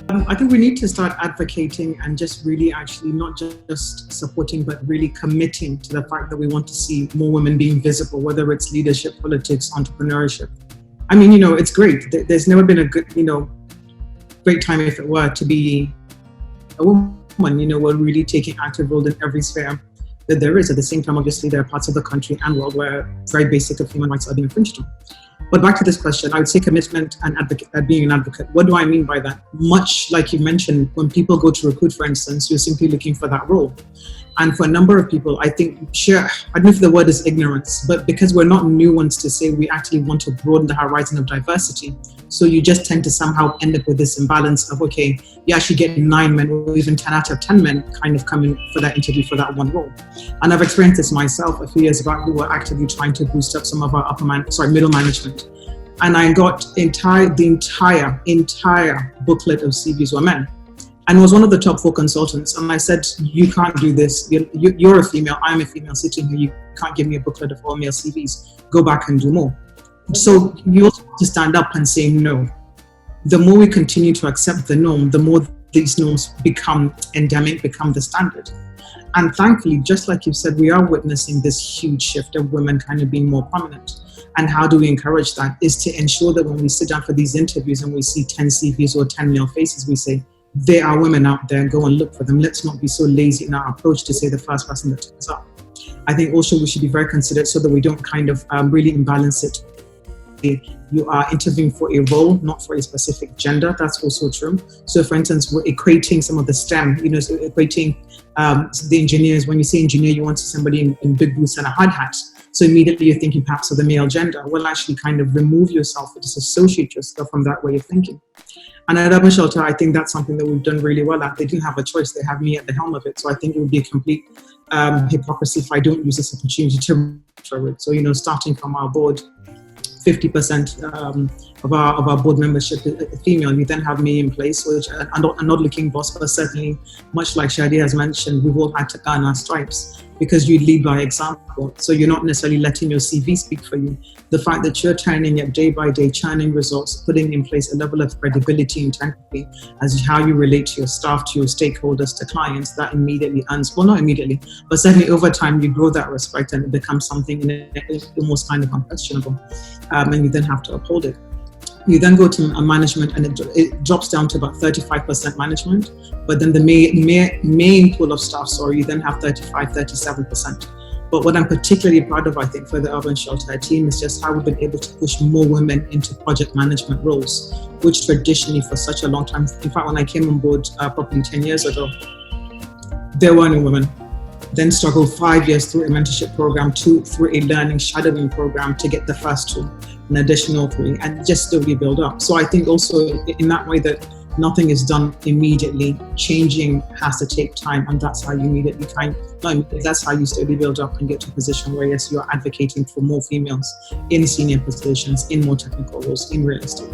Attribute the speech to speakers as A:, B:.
A: I think we need to start advocating and just really actually not just supporting, but really committing to the fact that we want to see more women being visible, whether it's leadership, politics, entrepreneurship. I mean, it's great. There's never been a good, great time, if it were, to be a woman, we're really taking active role in every sphere that there is. At the same time, obviously, there are parts of the country and world where very basic of human rights are being infringed on. But back to this question, I would say commitment and being an advocate. What do I mean by that? Much like you mentioned, when people go to recruit, for instance, you're simply looking for that role. And for a number of people, I think, I don't know if the word is ignorance, but because we're not new ones to say we actually want to broaden the horizon of diversity. So you just tend to somehow end up with this imbalance of, okay, you actually get 9 men or even 10 out of 10 men kind of coming for that interview for that one role. And I've experienced this myself a few years back. We were actively trying to boost up some of our middle management. And I got the entire booklet of CVs were men. And was one of the top 4 consultants. And I said, you can't do this. You're a female, I'm a female sitting here. You can't give me a booklet of all male CVs. Go back and do more. So you also have to stand up and say no. The more we continue to accept the norm, the more these norms become endemic, become the standard. And thankfully, just like you said, we are witnessing this huge shift of women kind of being more prominent. And how do we encourage that? Is to ensure that when we sit down for these interviews and we see 10 CVs or 10 male faces, we say, there are women out there, go and look for them. Let's not be so lazy in our approach to say the first person that turns up. I think also we should be very considerate so that we don't kind of really imbalance it. You are interviewing for a role, not for a specific gender. That's also true. So for instance, we're equating some of the STEM, so equating the engineers. When you say engineer, you want to see somebody in big boots and a hard hat. So immediately you're thinking perhaps of the male gender. Well, actually kind of remove yourself or disassociate yourself from that way of thinking. And at Urban Shelter, I think that's something that we've done really well at. They didn't have a choice. They have me at the helm of it. So I think it would be a complete hypocrisy if I don't use this opportunity to for it. So, starting from our board, 50% of our board membership is female. You then have me in place, which I'm not looking boss, but certainly, much like Shadi has mentioned, we've all had to earn our stripes because you lead by example. So you're not necessarily letting your CV speak for you. The fact that you're turning up day by day, churning results, putting in place a level of credibility, integrity, as how you relate to your staff, to your stakeholders, to clients, that immediately earns, well, not immediately, but certainly over time, you grow that respect and it becomes something almost kind of unquestionable. And you then have to uphold it. You then go to management and it drops down to about 35% management, but then the main pool of staff, you then have 37%. But what I'm particularly proud of, I think, for the Urban Shelter team is just how we've been able to push more women into project management roles, which traditionally for such a long time, in fact, when I came on board probably 10 years ago, there were no women. Then struggled 5 years through a mentorship program, through a learning shadowing program to get the first 2, an additional 3, and just slowly build up. So I think also in that way that nothing is done immediately. Changing has to take time, and that's how you immediately that's how you slowly build up and get to a position where yes, you're advocating for more females in senior positions, in more technical roles, in real estate.